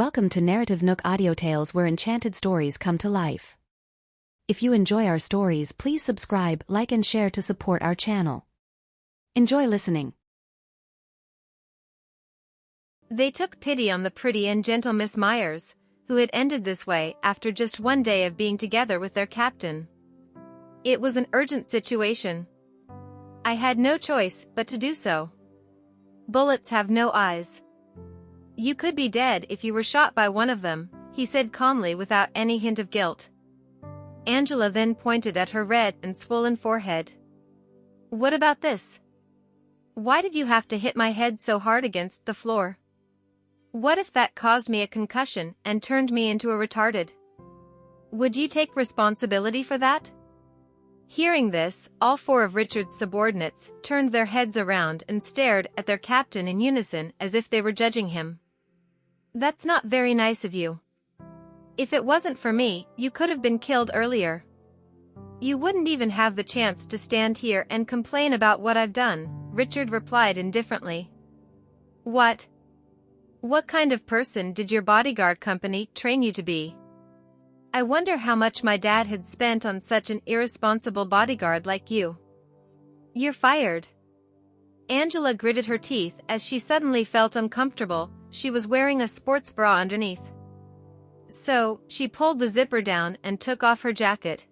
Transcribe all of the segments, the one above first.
Welcome to NarrativeNook audio tales where enchanted stories come to life. If you enjoy our stories, please subscribe, like and share to support our channel. Enjoy listening. They took pity on the pretty and gentle Miss Myers, who had ended this way after just one day of being together with their captain. It was an urgent situation. I had no choice but to do so. Bullets have no eyes. You could be dead if you were shot by one of them, he said calmly without any hint of guilt. Angela then pointed at her red and swollen forehead. What about this? Why did you have to hit my head so hard against the floor? What if that caused me a concussion and turned me into a retarded? Would you take responsibility for that? Hearing this, all four of Richard's subordinates turned their heads around and stared at their captain in unison as if they were judging him. That's not very nice of you. If it wasn't for me, you could have been killed earlier. You wouldn't even have the chance to stand here and complain about what I've done, Richard replied indifferently. What? What kind of person did your bodyguard company train you to be? I wonder how much my dad had spent on such an irresponsible bodyguard like you. You're fired. Angela gritted her teeth as she suddenly felt uncomfortable. She was wearing a sports bra underneath. So, she pulled the zipper down and took off her jacket.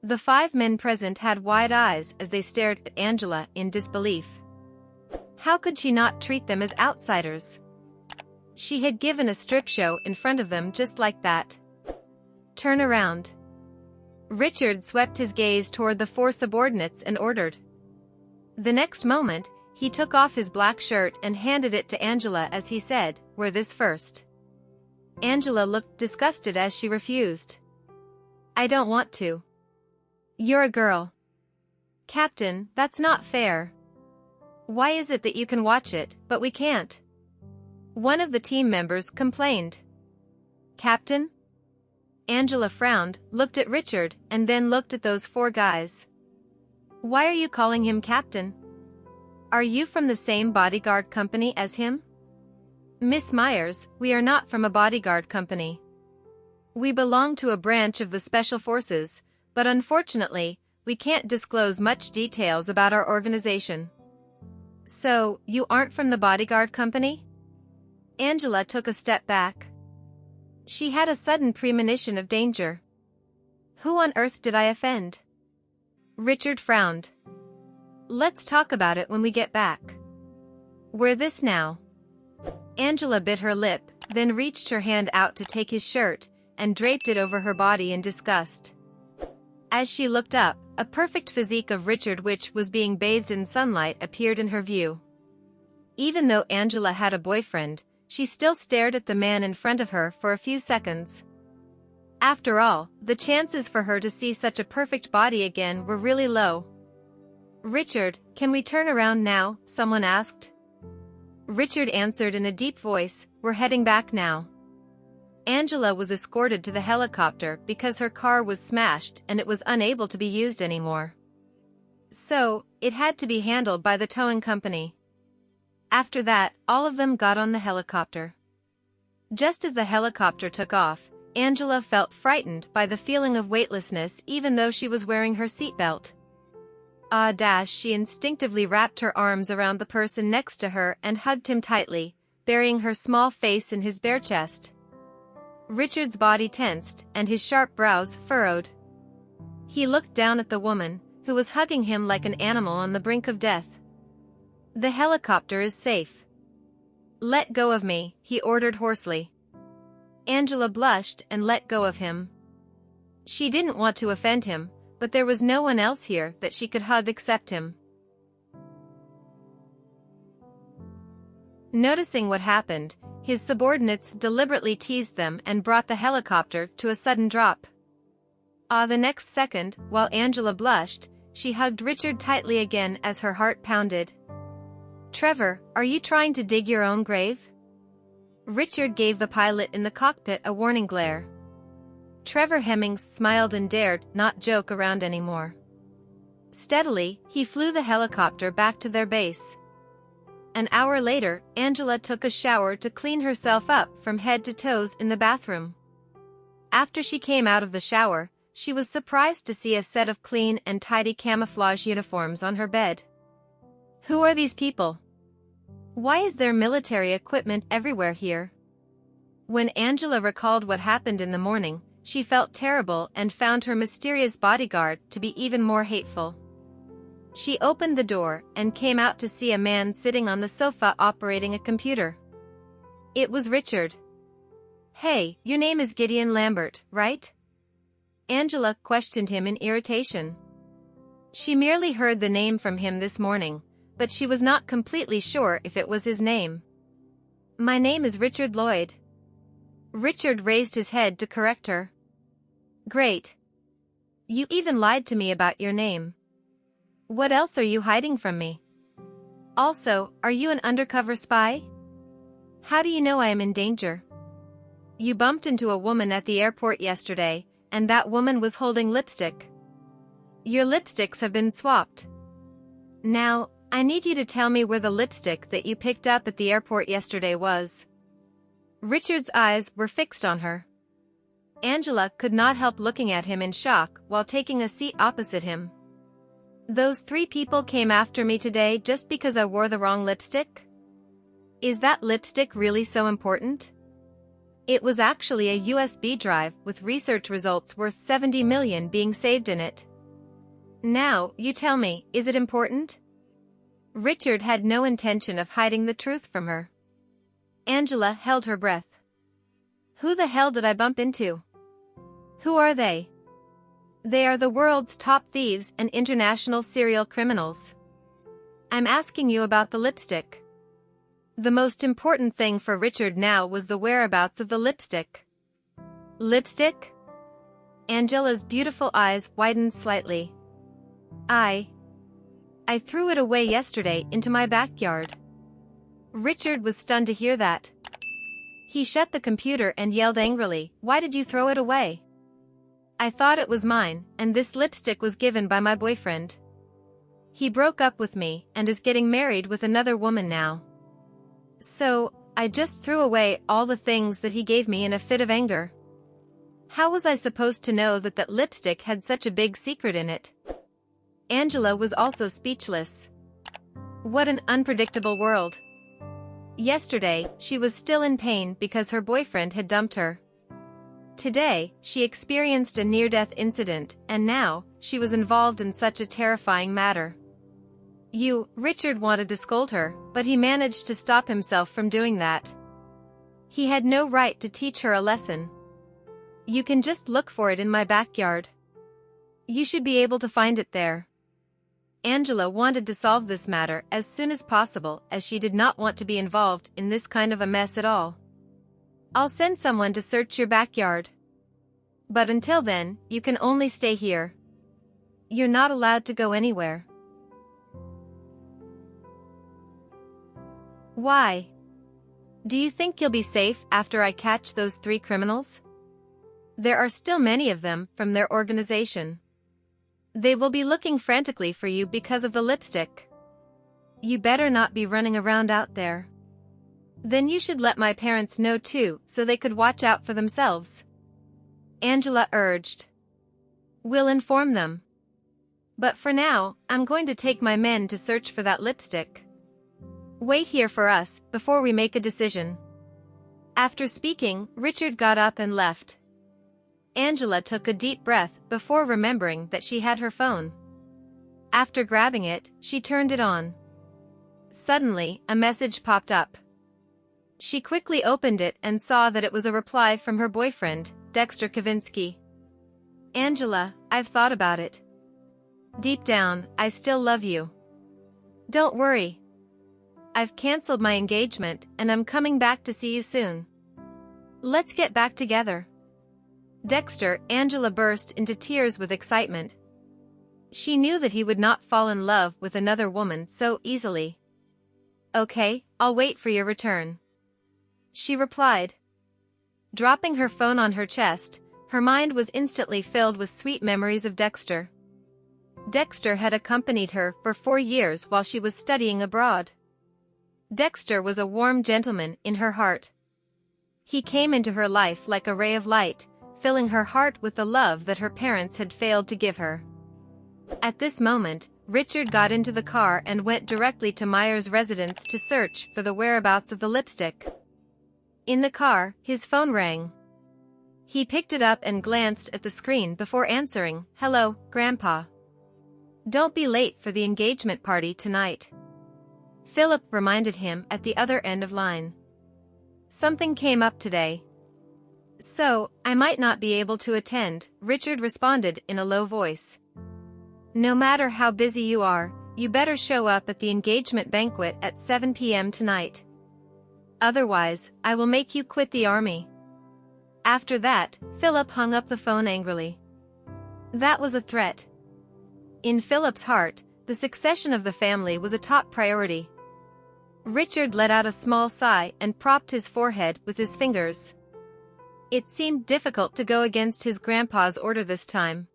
The 5 men present had wide eyes as they stared at Angela in disbelief. How could she not treat them as outsiders? She had given a strip show in front of them just like that. Turn around. Richard swept his gaze toward the 4 subordinates and ordered. The next moment, he took off his black shirt and handed it to Angela as he said, "Wear this first." Angela looked disgusted as she refused. I don't want to. You're a girl. Captain, that's not fair. Why is it that you can watch it, but we can't? One of the team members complained. Captain? Angela frowned, looked at Richard, and then looked at those 4 guys. Why are you calling him captain? Are you from the same bodyguard company as him? Miss Myers, we are not from a bodyguard company. We belong to a branch of the Special Forces, but unfortunately, we can't disclose much details about our organization. So, you aren't from the bodyguard company? Angela took a step back. She had a sudden premonition of danger. Who on earth did I offend? Richard frowned. Let's talk about it when we get back. Wear this now. Angela bit her lip, then reached her hand out to take his shirt, and draped it over her body in disgust. As she looked up, a perfect physique of Richard which was being bathed in sunlight appeared in her view. Even though Angela had a boyfriend, she still stared at the man in front of her for a few seconds. After all, the chances for her to see such a perfect body again were really low. Richard, can we turn around now? Someone asked. Richard answered in a deep voice, we're heading back now. Angela was escorted to the helicopter because her car was smashed and it was unable to be used anymore. So, it had to be handled by the towing company. After that, all of them got on the helicopter. Just as the helicopter took off, Angela felt frightened by the feeling of weightlessness even though she was wearing her seatbelt. She instinctively wrapped her arms around the person next to her and hugged him tightly, burying her small face in his bare chest. Richard's body tensed and his sharp brows furrowed. He looked down at the woman, who was hugging him like an animal on the brink of death. The helicopter is safe. Let go of me, he ordered hoarsely. Angela blushed and let go of him. She didn't want to offend him, but there was no one else here that she could hug except him. Noticing what happened, his subordinates deliberately teased them and brought the helicopter to a sudden drop. The next second, while Angela blushed, she hugged Richard tightly again as her heart pounded. Trevor, are you trying to dig your own grave? Richard gave the pilot in the cockpit a warning glare. Trevor Hemmings smiled and dared not joke around anymore. Steadily, he flew the helicopter back to their base. An hour later, Angela took a shower to clean herself up from head to toes in the bathroom. After she came out of the shower, she was surprised to see a set of clean and tidy camouflage uniforms on her bed. Who are these people? Why is there military equipment everywhere here? When Angela recalled what happened in the morning, she felt terrible and found her mysterious bodyguard to be even more hateful. She opened the door and came out to see a man sitting on the sofa operating a computer. It was Richard. "Hey, your name is Gideon Lambert, right?" Angela questioned him in irritation. She merely heard the name from him this morning, but she was not completely sure if it was his name. "My name is Richard Lloyd." Richard raised his head to correct her. "Great. You even lied to me about your name. What else are you hiding from me? Also, are you an undercover spy? How do you know I am in danger? You bumped into a woman at the airport yesterday, and that woman was holding lipstick. Your lipsticks have been swapped. Now, I need you to tell me where the lipstick that you picked up at the airport yesterday was." Richard's eyes were fixed on her. Angela could not help looking at him in shock while taking a seat opposite him. "Those 3 people came after me today just because I wore the wrong lipstick? Is that lipstick really so important? It was actually a USB drive with research results worth 70 million being saved in it. Now, you tell me, is it important?" Richard had no intention of hiding the truth from her. Angela held her breath. "Who the hell did I bump into? Who are they?" "They are the world's top thieves and international serial criminals. I'm asking you about the lipstick." The most important thing for Richard now was the whereabouts of the lipstick. "Lipstick?" Angela's beautiful eyes widened slightly. I threw it away yesterday into my backyard." Richard was stunned to hear that. He shut the computer and yelled angrily, "Why did you throw it away?" "I thought it was mine, and this lipstick was given by my boyfriend. He broke up with me and is getting married with another woman now. So, I just threw away all the things that he gave me in a fit of anger. How was I supposed to know that lipstick had such a big secret in it?" Angela was also speechless. What an unpredictable world. Yesterday, she was still in pain because her boyfriend had dumped her. Today, she experienced a near-death incident, and now, she was involved in such a terrifying matter. Richard wanted to scold her, but he managed to stop himself from doing that. He had no right to teach her a lesson. "You can just look for it in my backyard. You should be able to find it there." Angela wanted to solve this matter as soon as possible, as she did not want to be involved in this kind of a mess at all. "I'll send someone to search your backyard. But until then, you can only stay here. You're not allowed to go anywhere." "Why? Do you think you'll be safe after I catch those 3 criminals? There are still many of them from their organization. They will be looking frantically for you because of the lipstick. You better not be running around out there. Then you should let my parents know too, so they could watch out for themselves," Angela urged. "We'll inform them. But for now, I'm going to take my men to search for that lipstick. Wait here for us, before we make a decision." After speaking, Richard got up and left. Angela took a deep breath before remembering that she had her phone. After grabbing it, she turned it on. Suddenly, a message popped up. She quickly opened it and saw that it was a reply from her boyfriend, Dexter Kavinsky. "Angela, I've thought about it. Deep down, I still love you. Don't worry. I've canceled my engagement and I'm coming back to see you soon. Let's get back together." Dexter, Angela burst into tears with excitement. She knew that he would not fall in love with another woman so easily. "Okay, I'll wait for your return," she replied. Dropping her phone on her chest, her mind was instantly filled with sweet memories of Dexter. Dexter had accompanied her for 4 years while she was studying abroad. Dexter was a warm gentleman in her heart. He came into her life like a ray of light, filling her heart with the love that her parents had failed to give her. At this moment, Richard got into the car and went directly to Myers' residence to search for the whereabouts of the lipstick. In the car, his phone rang. He picked it up and glanced at the screen before answering. "Hello, Grandpa. Don't be late for the engagement party tonight." Philip reminded him at the other end of line. "Something came up today, so I might not be able to attend," Richard responded in a low voice. "No matter how busy you are, you better show up at the engagement banquet at 7 p.m. tonight. Otherwise, I will make you quit the army." After that, Philip hung up the phone angrily. That was a threat. In Philip's heart, the succession of the family was a top priority. Richard let out a small sigh and propped his forehead with his fingers. It seemed difficult to go against his grandpa's order this time.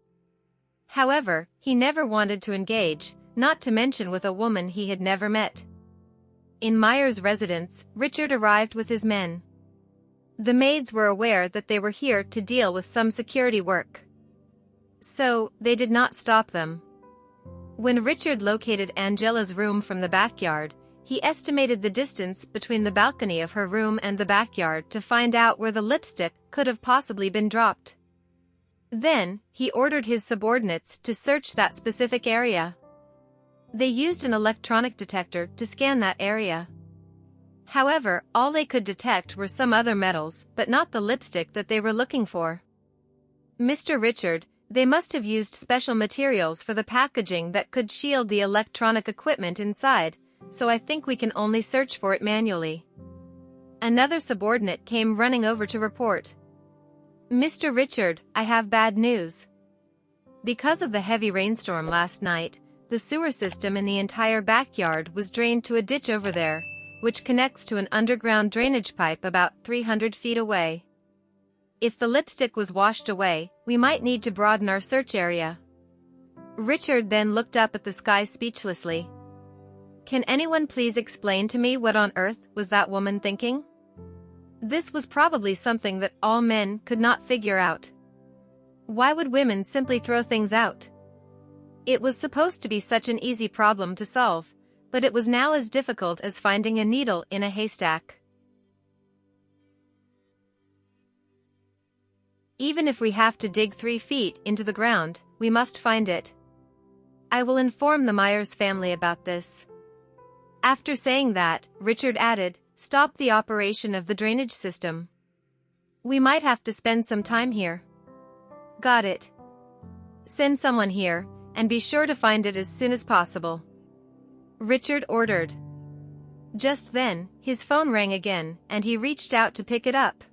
However, he never wanted to engage, not to mention with a woman he had never met. In Myers' residence, Richard arrived with his men. The maids were aware that they were here to deal with some security work, so they did not stop them. When Richard located Angela's room from the backyard, he estimated the distance between the balcony of her room and the backyard to find out where the lipstick could have possibly been dropped. Then, he ordered his subordinates to search that specific area. They used an electronic detector to scan that area. However, all they could detect were some other metals, but not the lipstick that they were looking for. "Mr. Richard, they must have used special materials for the packaging that could shield the electronic equipment inside, so I think we can only search for it manually." Another subordinate came running over to report. "Mr. Richard, I have bad news. Because of the heavy rainstorm last night, the sewer system in the entire backyard was drained to a ditch over there, which connects to an underground drainage pipe about 300 feet away. If the lipstick was washed away, we might need to broaden our search area." Richard then looked up at the sky speechlessly. "Can anyone please explain to me what on earth was that woman thinking?" This was probably something that all men could not figure out. Why would women simply throw things out? It was supposed to be such an easy problem to solve, but it was now as difficult as finding a needle in a haystack. "Even if we have to dig 3 feet into the ground, we must find it. I will inform the Myers family about this." After saying that, Richard added, "Stop the operation of the drainage system. We might have to spend some time here." "Got it. Send someone here, and be sure to find it as soon as possible," Richard ordered. Just then, his phone rang again, and he reached out to pick it up.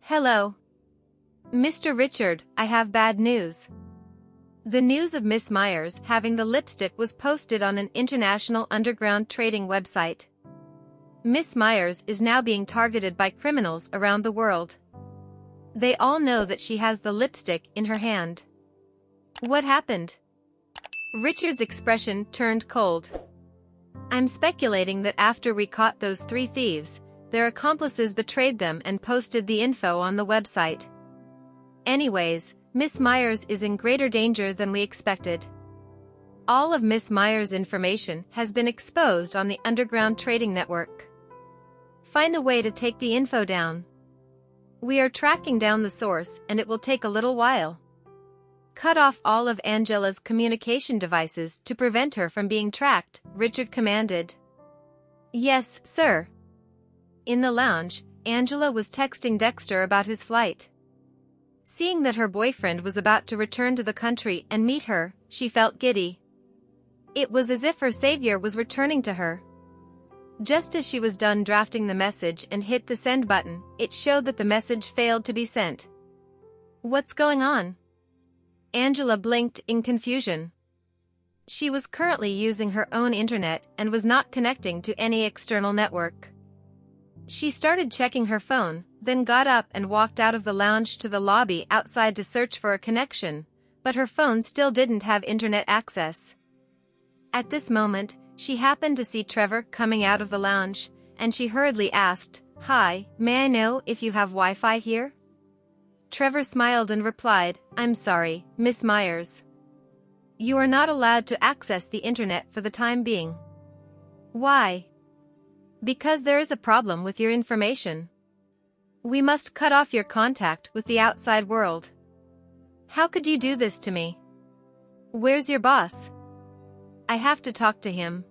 "Hello. Mr. Richard, I have bad news." The news of Miss Myers having the lipstick was posted on an international underground trading website. Miss Myers is now being targeted by criminals around the world. They all know that she has the lipstick in her hand. What happened? Richard's expression turned cold. "I'm speculating that after we caught those 3 thieves, their accomplices betrayed them and posted the info on the website. Anyways, Miss Myers is in greater danger than we expected. All of Miss Myers' information has been exposed on the underground trading network. Find a way to take the info down. We are tracking down the source and it will take a little while. Cut off all of Angela's communication devices to prevent her from being tracked," Richard commanded. "Yes, sir." In the lounge, Angela was texting Dexter about his flight. Seeing that her boyfriend was about to return to the country and meet her, she felt giddy. It was as if her savior was returning to her. Just as she was done drafting the message and hit the send button, it showed that the message failed to be sent. "What's going on?" Angela blinked in confusion. She was currently using her own internet and was not connecting to any external network. She started checking her phone, then got up and walked out of the lounge to the lobby outside to search for a connection, but her phone still didn't have internet access. At this moment, She happened to see Trevor coming out of the lounge, and she hurriedly asked, "Hi, may I know if you have Wi-Fi here?" Trevor smiled and replied, "I'm sorry, Miss Myers. You are not allowed to access the internet for the time being." "Why?" "Because there is a problem with your information. We must cut off your contact with the outside world." "How could you do this to me?" "Where's your boss?" "I have to talk to him."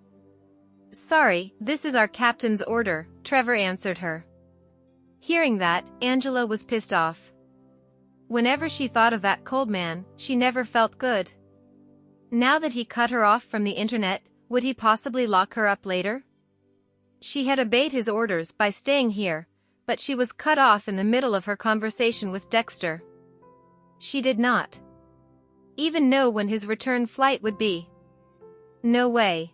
"Sorry, this is our captain's order," Trevor answered her. Hearing that, Angela was pissed off. Whenever she thought of that cold man, she never felt good. Now that he cut her off from the internet, would he possibly lock her up later? She had obeyed his orders by staying here, but she was cut off in the middle of her conversation with Dexter. She did not even know when his return flight would be. No way.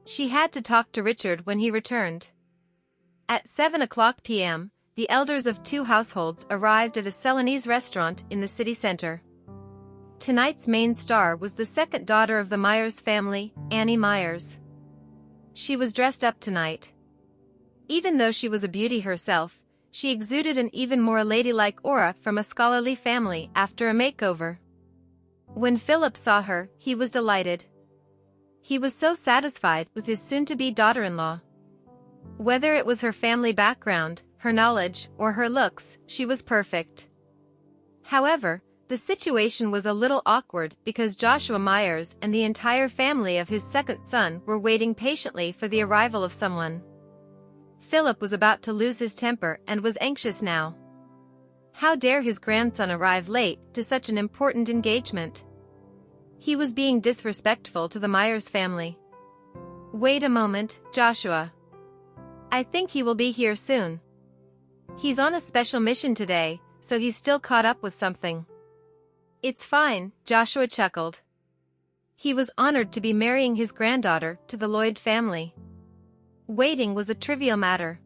She had to talk to Richard when he returned. At 7:00 p.m., the elders of two households arrived at a Celanese restaurant in the city center. Tonight's main star was the second daughter of the Myers family, Annie Myers. She was dressed up tonight. Even though she was a beauty herself, she exuded an even more ladylike aura from a scholarly family after a makeover. When Philip saw her, he was delighted. He was so satisfied with his soon-to-be daughter-in-law. Whether it was her family background, her knowledge, or her looks, she was perfect. However, the situation was a little awkward because Joshua Myers and the entire family of his second son were waiting patiently for the arrival of someone. Philip was about to lose his temper and was anxious now. How dare his grandson arrive late to such an important engagement? He was being disrespectful to the Myers family. "Wait a moment, Joshua. I think he will be here soon. He's on a special mission today, so he's still caught up with something." "It's fine," Joshua chuckled. He was honored to be marrying his granddaughter to the Lloyd family. Waiting was a trivial matter.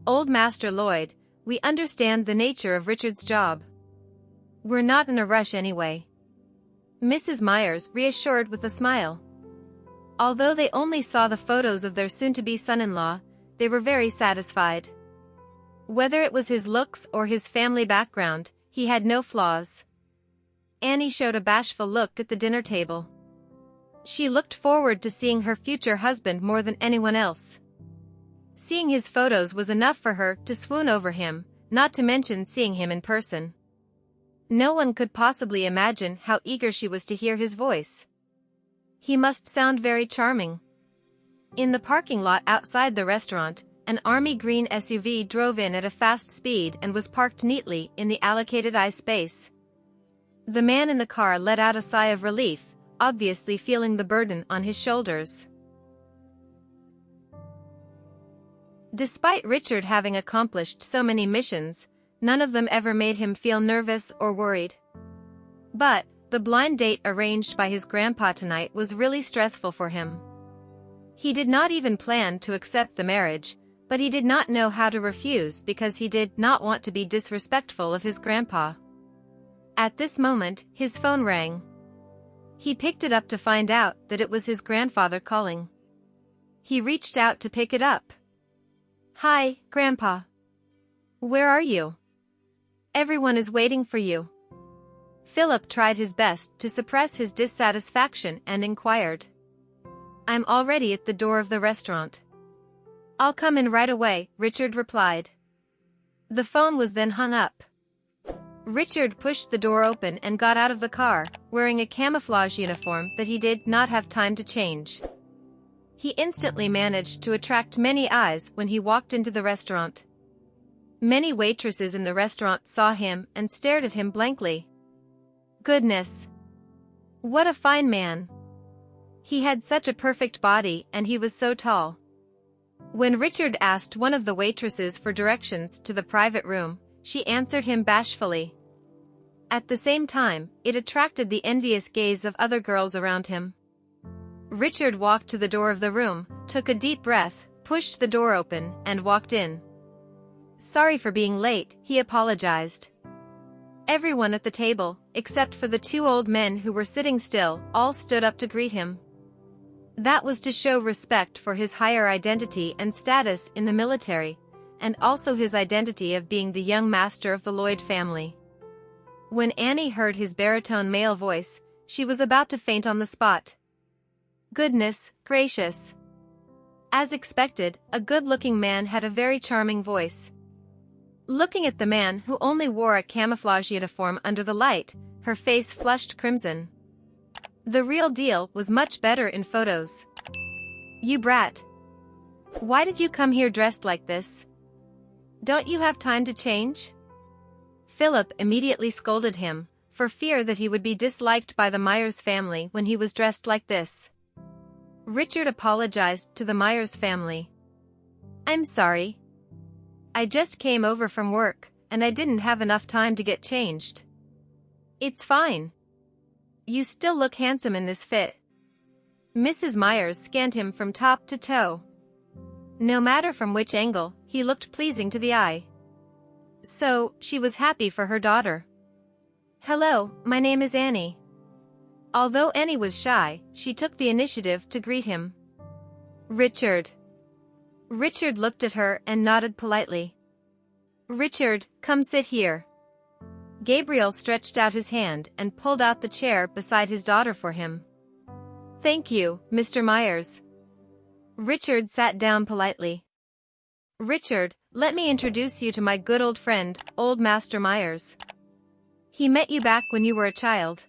"Old Master Lloyd, we understand the nature of Richard's job. We're not in a rush anyway," Mrs. Myers reassured with a smile. Although they only saw the photos of their soon-to-be son-in-law, they were very satisfied. Whether it was his looks or his family background, he had no flaws. Annie showed a bashful look at the dinner table. She looked forward to seeing her future husband more than anyone else. Seeing his photos was enough for her to swoon over him, not to mention seeing him in person. No one could possibly imagine how eager she was to hear his voice. He must sound very charming. In the parking lot outside the restaurant, an army green SUV drove in at a fast speed and was parked neatly in the allocated eye space. The man in the car let out a sigh of relief, obviously feeling the burden on his shoulders. Despite Richard having accomplished so many missions, none of them ever made him feel nervous or worried. But the blind date arranged by his grandpa tonight was really stressful for him. He did not even plan to accept the marriage, but he did not know how to refuse because he did not want to be disrespectful of his grandpa. At this moment, his phone rang. He picked it up to find out that it was his grandfather calling. He reached out to pick it up. "Hi, Grandpa. Where are you? Everyone is waiting for you." Philip tried his best to suppress his dissatisfaction and inquired. "I'm already at the door of the restaurant." "I'll come in right away," Richard replied. The phone was then hung up. Richard pushed the door open and got out of the car, wearing a camouflage uniform that he did not have time to change. He instantly managed to attract many eyes when he walked into the restaurant. Many waitresses in the restaurant saw him and stared at him blankly. Goodness! What a fine man! He had such a perfect body and he was so tall. When Richard asked one of the waitresses for directions to the private room, she answered him bashfully. At the same time, it attracted the envious gaze of other girls around him. Richard walked to the door of the room, took a deep breath, pushed the door open, and walked in. "Sorry for being late," he apologized. Everyone at the table, except for the two old men who were sitting still, all stood up to greet him. That was to show respect for his higher identity and status in the military, and also his identity of being the young master of the Lloyd family. When Annie heard his baritone male voice, she was about to faint on the spot. Goodness gracious! As expected, a good-looking man had a very charming voice. Looking at the man who only wore a camouflage uniform under the light, her face flushed crimson. The real deal was much better in photos. You brat! Why did you come here dressed like this? Don't you have time to change? Philip immediately scolded him, for fear that he would be disliked by the Myers family when he was dressed like this. Richard apologized to the Myers family. I'm sorry. I just came over from work, and I didn't have enough time to get changed. It's fine. You still look handsome in this fit. Mrs. Myers scanned him from top to toe. No matter from which angle, he looked pleasing to the eye. So, she was happy for her daughter. Hello, my name is Annie. Although Annie was shy, she took the initiative to greet him. Richard. Richard looked at her and nodded politely. Richard, come sit here. Gabriel stretched out his hand and pulled out the chair beside his daughter for him. Thank you, Mr. Myers. Richard sat down politely. Richard, let me introduce you to my good old friend, old Master Myers. He met you back when you were a child.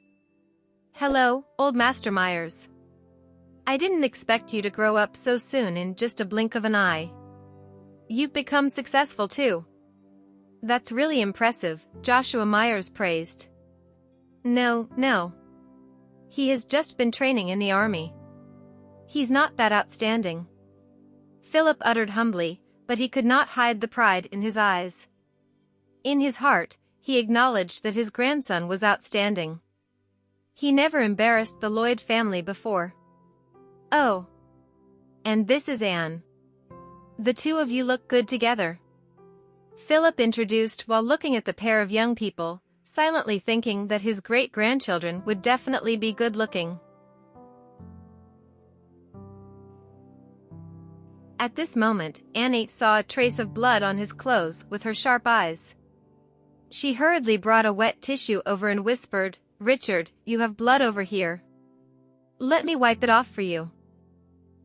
Hello, old Master Myers. I didn't expect you to grow up so soon in just a blink of an eye. You've become successful too. That's really impressive, Joshua Myers praised. No. He has just been training in the army. He's not that outstanding. Philip uttered humbly, but he could not hide the pride in his eyes. In his heart, he acknowledged that his grandson was outstanding. He never embarrassed the Lloyd family before. Oh. And this is Anne. The two of you look good together. Philip introduced while looking at the pair of young people, silently thinking that his great-grandchildren would definitely be good-looking. At this moment, Annie saw a trace of blood on his clothes with her sharp eyes. She hurriedly brought a wet tissue over and whispered, Richard, you have blood over here. Let me wipe it off for you.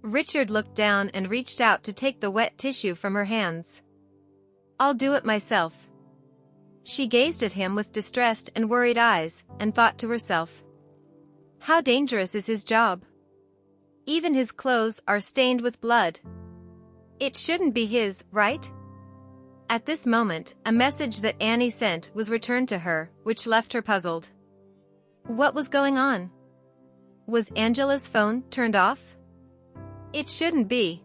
Richard looked down and reached out to take the wet tissue from her hands. I'll do it myself. She gazed at him with distressed and worried eyes, and thought to herself. How dangerous is his job? Even his clothes are stained with blood. It shouldn't be his, right? At this moment, a message that Annie sent was returned to her, which left her puzzled. What was going on? Was Angela's phone turned off? It shouldn't be.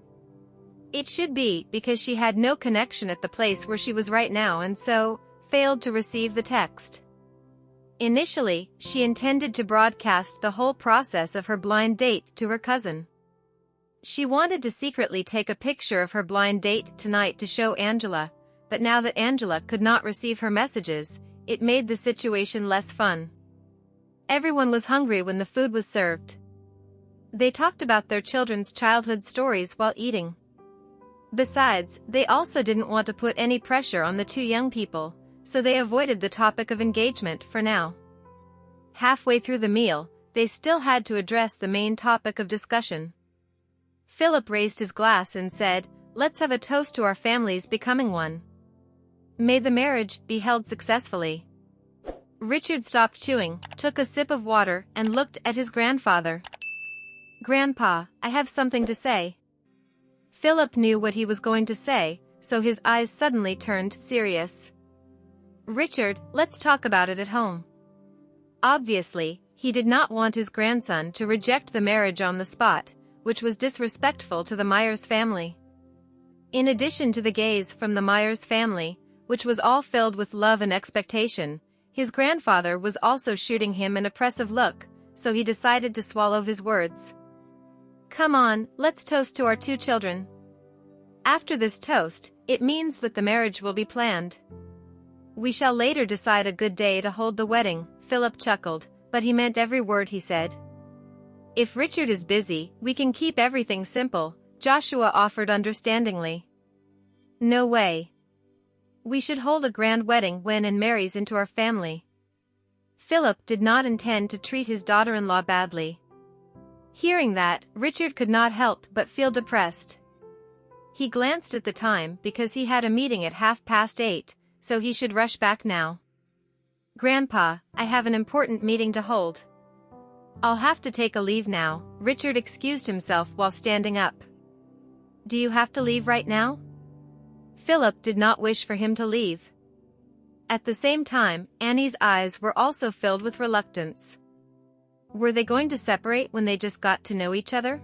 It should be because she had no connection at the place where she was right now and so, failed to receive the text. Initially, she intended to broadcast the whole process of her blind date to her cousin. She wanted to secretly take a picture of her blind date tonight to show Angela, but now that Angela could not receive her messages, it made the situation less fun. Everyone was hungry when the food was served. They talked about their children's childhood stories while eating. Besides, they also didn't want to put any pressure on the two young people, so they avoided the topic of engagement for now. Halfway through the meal, they still had to address the main topic of discussion. Philip raised his glass and said, Let's have a toast to our families becoming one. May the marriage be held successfully. Richard stopped chewing, took a sip of water, and looked at his grandfather. Grandpa, I have something to say. Philip knew what he was going to say, so his eyes suddenly turned serious. Richard, let's talk about it at home. Obviously, he did not want his grandson to reject the marriage on the spot, which was disrespectful to the Myers family. In addition to the gaze from the Myers family, which was all filled with love and expectation, his grandfather was also shooting him an oppressive look, so he decided to swallow his words. Come on, let's toast to our two children. After this toast, it means that the marriage will be planned. We shall later decide a good day to hold the wedding, Philip chuckled, but he meant every word he said. If Richard is busy, we can keep everything simple, Joshua offered understandingly. No way. We should hold a grand wedding when Anne marries into our family. Philip did not intend to treat his daughter-in-law badly. Hearing that, Richard could not help but feel depressed. He glanced at the time because he had a meeting at 8:30, so he should rush back now. Grandpa, I have an important meeting to hold. I'll have to take a leave now, Richard excused himself while standing up. Do you have to leave right now? Philip did not wish for him to leave. At the same time, Annie's eyes were also filled with reluctance. Were they going to separate when they just got to know each other?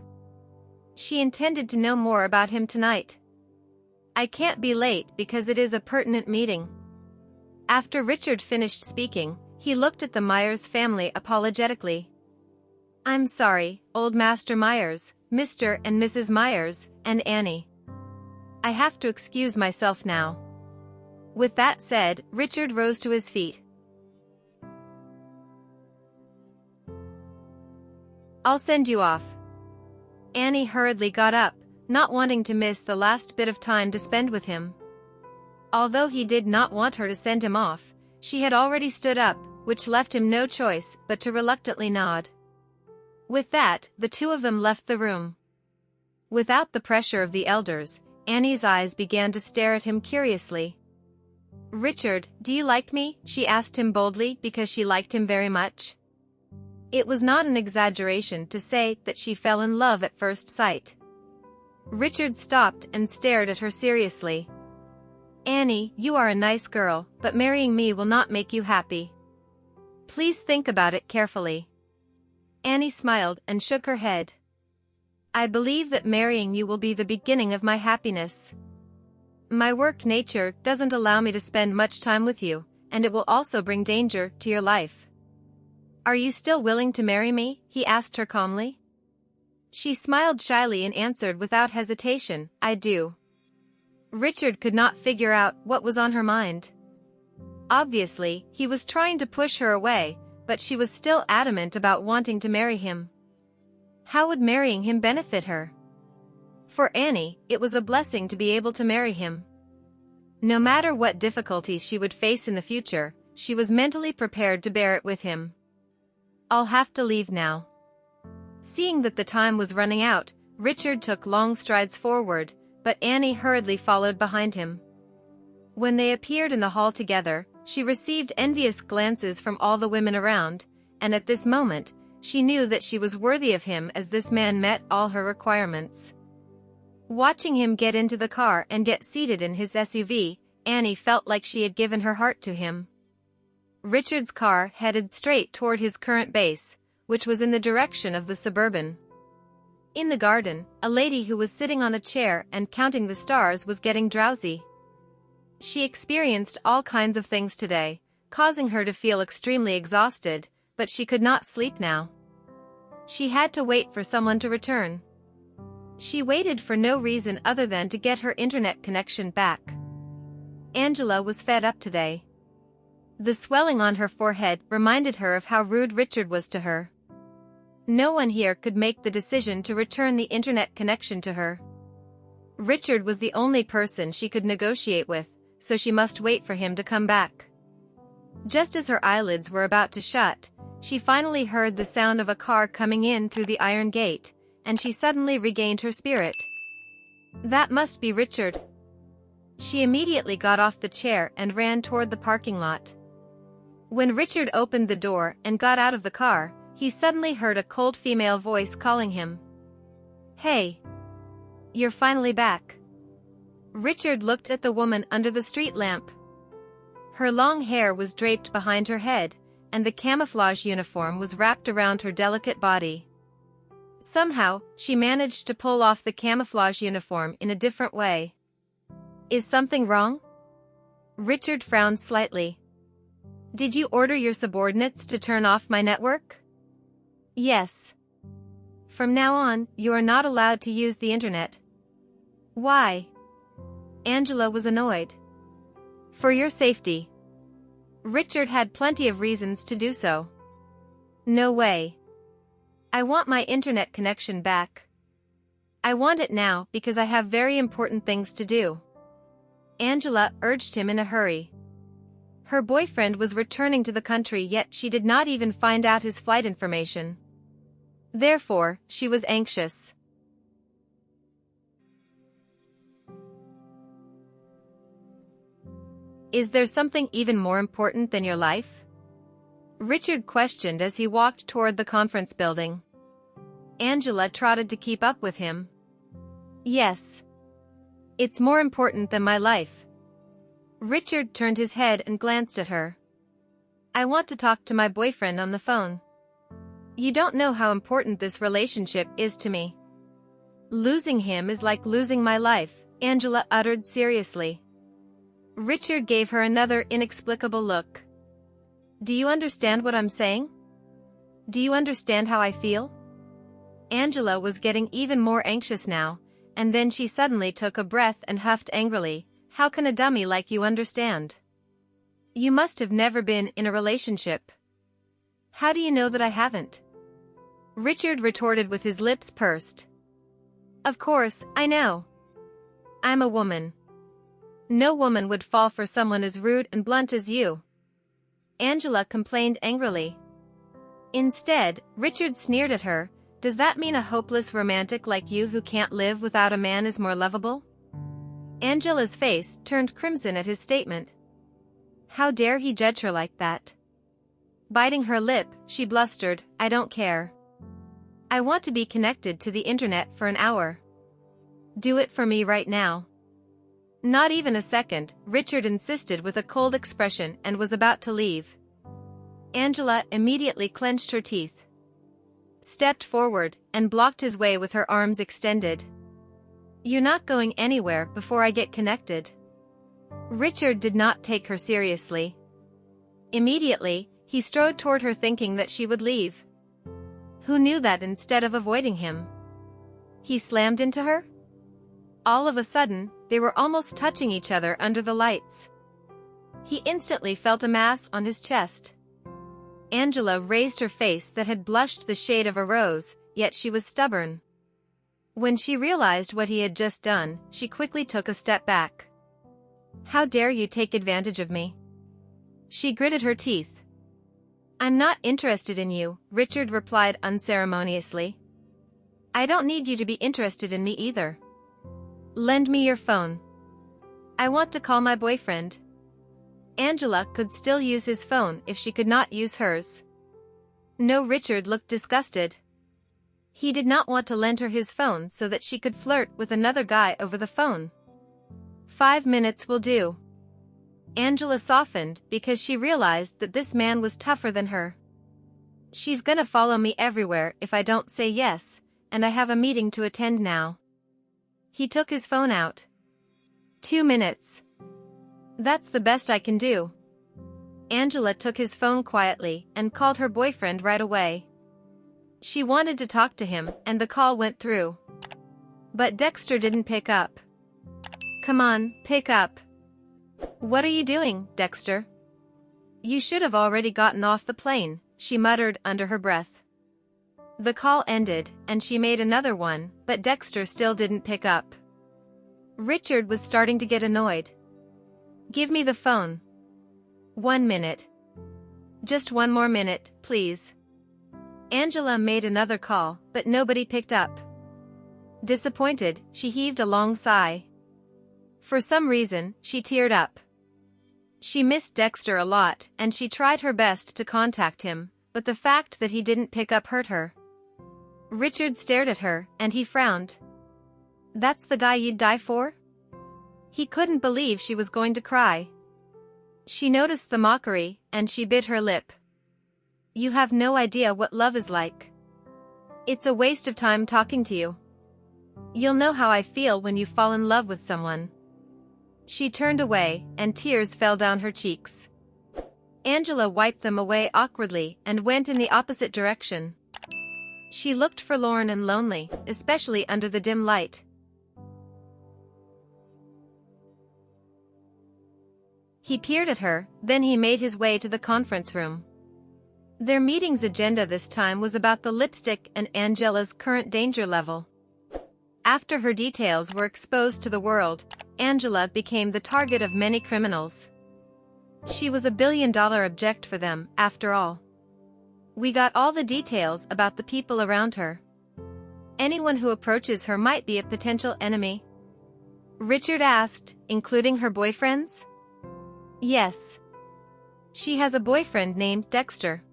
She intended to know more about him tonight. I can't be late because it is a pertinent meeting. After Richard finished speaking, he looked at the Myers family apologetically. I'm sorry, old Master Myers, Mr. and Mrs. Myers, and Annie. I have to excuse myself now. With that said, Richard rose to his feet. I'll send you off. Annie hurriedly got up, not wanting to miss the last bit of time to spend with him. Although he did not want her to send him off, she had already stood up, which left him no choice but to reluctantly nod. With that, the two of them left the room. Without the pressure of the elders, Annie's eyes began to stare at him curiously. Richard, do you like me? She asked him boldly because she liked him very much. It was not an exaggeration to say that she fell in love at first sight. Richard stopped and stared at her seriously. Annie, you are a nice girl, but marrying me will not make you happy. Please think about it carefully. Annie smiled and shook her head. I believe that marrying you will be the beginning of my happiness. My work nature doesn't allow me to spend much time with you, and it will also bring danger to your life. Are you still willing to marry me? He asked her calmly. She smiled shyly and answered without hesitation, I do. Richard could not figure out what was on her mind. Obviously, he was trying to push her away, but she was still adamant about wanting to marry him. How would marrying him benefit her? For Annie, it was a blessing to be able to marry him. No matter what difficulties she would face in the future, she was mentally prepared to bear it with him. I'll have to leave now. Seeing that the time was running out, Richard took long strides forward, but Annie hurriedly followed behind him. When they appeared in the hall together, she received envious glances from all the women around, and at this moment, she knew that she was worthy of him as this man met all her requirements. Watching him get into the car and get seated in his SUV, Annie felt like she had given her heart to him. Richard's car headed straight toward his current base, which was in the direction of the Suburban. In the garden, a lady who was sitting on a chair and counting the stars was getting drowsy. She experienced all kinds of things today, causing her to feel extremely exhausted, but she could not sleep now. She had to wait for someone to return. She waited for no reason other than to get her internet connection back. Angela was fed up today. The swelling on her forehead reminded her of how rude Richard was to her. No one here could make the decision to return the internet connection to her. Richard was the only person she could negotiate with, so she must wait for him to come back. Just as her eyelids were about to shut, she finally heard the sound of a car coming in through the iron gate, and she suddenly regained her spirit. That must be Richard. She immediately got off the chair and ran toward the parking lot. When Richard opened the door and got out of the car, he suddenly heard a cold female voice calling him. Hey! You're finally back. Richard looked at the woman under the street lamp. Her long hair was draped behind her head, and the camouflage uniform was wrapped around her delicate body. Somehow, she managed to pull off the camouflage uniform in a different way. Is something wrong? Richard frowned slightly. Did you order your subordinates to turn off my network? Yes. From now on, you are not allowed to use the internet. Why? Angela was annoyed. For your safety. Richard had plenty of reasons to do so. No way. I want my internet connection back. I want it now because I have very important things to do. Angela urged him in a hurry. Her boyfriend was returning to the country, yet she did not even find out his flight information. Therefore, she was anxious. Is there something even more important than your life? Richard questioned as he walked toward the conference building. Angela trotted to keep up with him. Yes. It's more important than my life. Richard turned his head and glanced at her. I want to talk to my boyfriend on the phone. You don't know how important this relationship is to me. Losing him is like losing my life, Angela uttered seriously. Richard gave her another inexplicable look. Do you understand what I'm saying? Do you understand how I feel? Angela was getting even more anxious now, and then she suddenly took a breath and huffed angrily. How can a dummy like you understand? You must have never been in a relationship. How do you know that I haven't? Richard retorted with his lips pursed. Of course, I know. I'm a woman. No woman would fall for someone as rude and blunt as you. Angela complained angrily. Instead, Richard sneered at her. Does that mean a hopeless romantic like you who can't live without a man is more lovable? Angela's face turned crimson at his statement. How dare he judge her like that? Biting her lip, she blustered, I don't care. I want to be connected to the internet for an hour. Do it for me right now. Not even a second, Richard insisted with a cold expression and was about to leave. Angela immediately clenched her teeth, stepped forward, and blocked his way with her arms extended. You're not going anywhere before I get connected. Richard did not take her seriously. Immediately, he strode toward her thinking that she would leave. Who knew that instead of avoiding him? He slammed into her? All of a sudden, they were almost touching each other under the lights. He instantly felt a mass on his chest. Angela raised her face that had blushed the shade of a rose, yet she was stubborn. When she realized what he had just done, she quickly took a step back. How dare you take advantage of me? She gritted her teeth. I'm not interested in you, Richard replied unceremoniously. I don't need you to be interested in me either. Lend me your phone. I want to call my boyfriend. Angela could still use his phone if she could not use hers. No, Richard looked disgusted. He did not want to lend her his phone so that she could flirt with another guy over the phone. 5 minutes will do. Angela softened because she realized that this man was tougher than her. She's gonna follow me everywhere if I don't say yes, and I have a meeting to attend now. He took his phone out. 2 minutes. That's the best I can do. Angela took his phone quietly and called her boyfriend right away. She wanted to talk to him, and the call went through. But Dexter didn't pick up. Come on, pick up. What are you doing, Dexter? You should have already gotten off the plane, she muttered under her breath. The call ended, and she made another one, but Dexter still didn't pick up. Richard was starting to get annoyed. Give me the phone. 1 minute. Just 1 more minute, please. Angela made another call, but nobody picked up. Disappointed, she heaved a long sigh. For some reason, she teared up. She missed Dexter a lot, and she tried her best to contact him, but the fact that he didn't pick up hurt her. Richard stared at her, and he frowned. That's the guy you'd die for? He couldn't believe she was going to cry. She noticed the mockery, and she bit her lip. You have no idea what love is like. It's a waste of time talking to you. You'll know how I feel when you fall in love with someone. She turned away, and tears fell down her cheeks. Angela wiped them away awkwardly and went in the opposite direction. She looked forlorn and lonely, especially under the dim light. He peered at her, then he made his way to the conference room. Their meeting's agenda this time was about the lipstick and Angela's current danger level. After her details were exposed to the world, Angela became the target of many criminals. She was a billion-dollar object for them, after all. We got all the details about the people around her. Anyone who approaches her might be a potential enemy. Richard asked, including her boyfriends? Yes. She has a boyfriend named Dexter.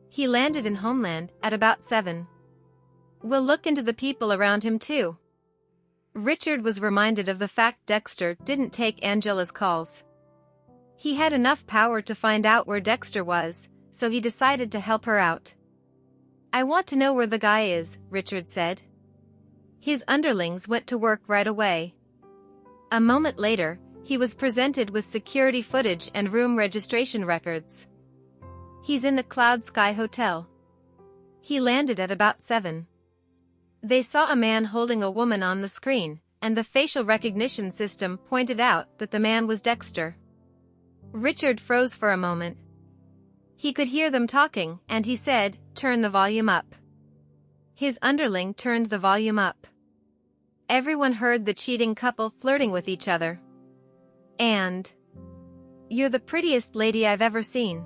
He landed in Homeland at about 7. We'll look into the people around him too. Richard was reminded of the fact Dexter didn't take Angela's calls. He had enough power to find out where Dexter was, so he decided to help her out. I want to know where the guy is, Richard said. His underlings went to work right away. A moment later, he was presented with security footage and room registration records. He's in the Cloud Sky Hotel. He landed at about 7. They saw a man holding a woman on the screen, and the facial recognition system pointed out that the man was Dexter. Richard froze for a moment. He could hear them talking, and he said, "Turn the volume up." His underling turned the volume up. Everyone heard the cheating couple flirting with each other. And, "You're the prettiest lady I've ever seen.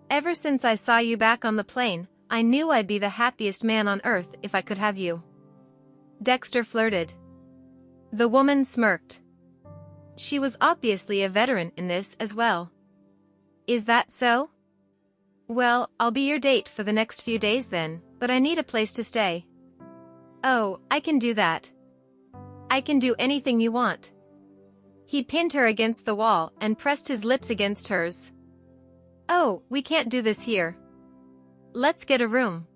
Ever since I saw you back on the plane, I knew I'd be the happiest man on earth if I could have you." Dexter flirted. The woman smirked. She was obviously a veteran in this as well. "Is that so? Well, I'll be your date for the next few days then, but I need a place to stay." "Oh, I can do that. I can do anything you want." He pinned her against the wall and pressed his lips against hers. "Oh, we can't do this here. Let's get a room."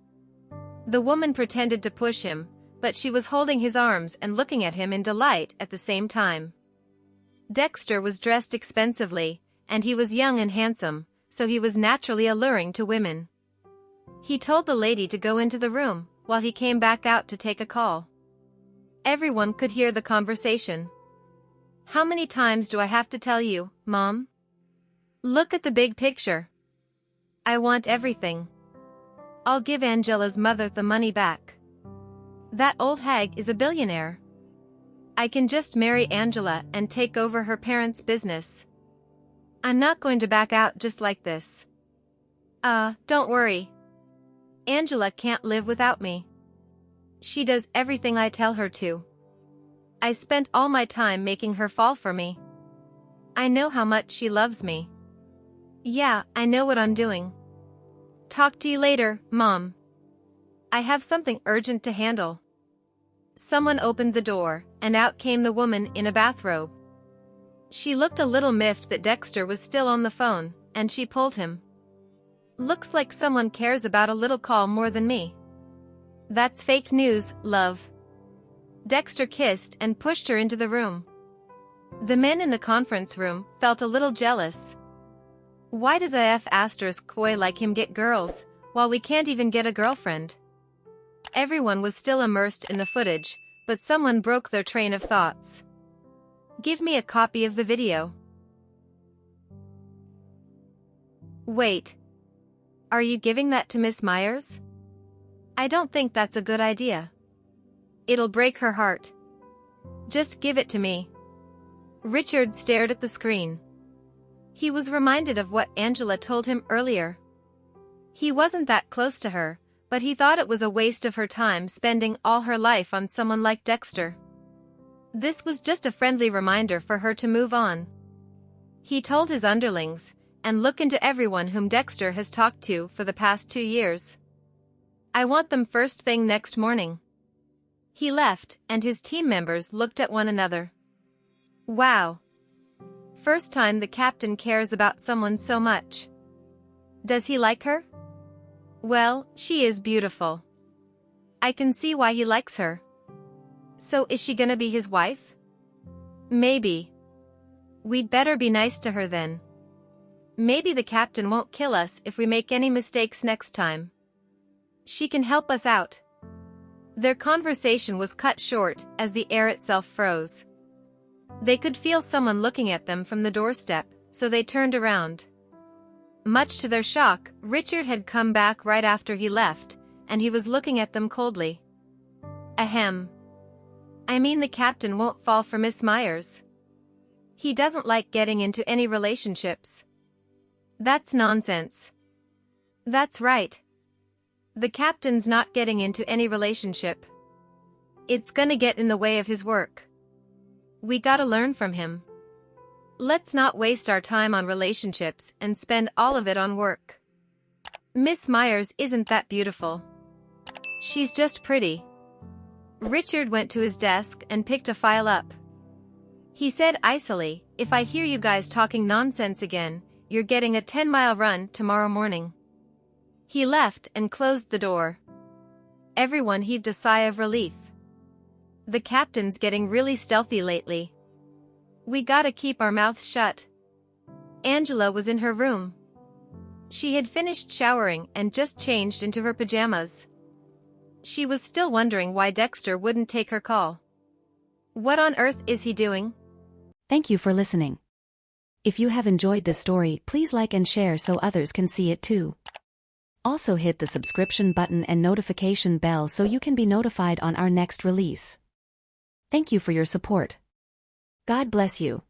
The woman pretended to push him, but she was holding his arms and looking at him in delight at the same time. Dexter was dressed expensively, and he was young and handsome, so he was naturally alluring to women. He told the lady to go into the room, while he came back out to take a call. Everyone could hear the conversation. "How many times do I have to tell you, Mom? Look at the big picture. I want everything. I'll give Angela's mother the money back. That old hag is a billionaire. I can just marry Angela and take over her parents' business. I'm not going to back out just like this. Don't worry. Angela can't live without me. She does everything I tell her to. I spent all my time making her fall for me. I know how much she loves me. Yeah, I know what I'm doing. Talk to you later, Mom. I have something urgent to handle." Someone opened the door, and out came the woman in a bathrobe. She looked a little miffed that Dexter was still on the phone, and she pulled him. "Looks like someone cares about a little call more than me." "That's fake news, love." Dexter kissed and pushed her into the room. The men in the conference room felt a little jealous. Why does a F***boy like him get girls, while we can't even get a girlfriend? Everyone was still immersed in the footage, but someone broke their train of thoughts. "Give me a copy of the video." "Wait. Are you giving that to Miss Myers? I don't think that's a good idea. It'll break her heart. Just give it to me." Richard stared at the screen. He was reminded of what Angela told him earlier. He wasn't that close to her, but he thought it was a waste of her time spending all her life on someone like Dexter. This was just a friendly reminder for her to move on. He told his underlings, and look into everyone whom Dexter has talked to for the past 2 years. I want them first thing next morning. He left, and his team members looked at one another. Wow. First time the captain cares about someone so much. Does he like her? Well, she is beautiful. I can see why he likes her. So is she gonna be his wife? Maybe. We'd better be nice to her then. Maybe the captain won't kill us if we make any mistakes next time. She can help us out. Their conversation was cut short as the air itself froze. They could feel someone looking at them from the doorstep, so they turned around. Much to their shock, Richard had come back right after he left, and he was looking at them coldly. Ahem. I mean, the captain won't fall for Miss Myers. He doesn't like getting into any relationships. That's nonsense. That's right. The captain's not getting into any relationship. It's gonna get in the way of his work. We gotta learn from him. Let's not waste our time on relationships and spend all of it on work. Miss Myers isn't that beautiful. She's just pretty. Richard went to his desk and picked a file up. He said icily, "If I hear you guys talking nonsense again, you're getting a 10-mile run tomorrow morning." He left and closed the door. Everyone heaved a sigh of relief. The captain's getting really stealthy lately. We gotta keep our mouths shut. Angela was in her room. She had finished showering and just changed into her pajamas. She was still wondering why Dexter wouldn't take her call. What on earth is he doing? Thank you for listening. If you have enjoyed this story, please like and share so others can see it too. Also hit the subscription button and notification bell so you can be notified on our next release. Thank you for your support. God bless you.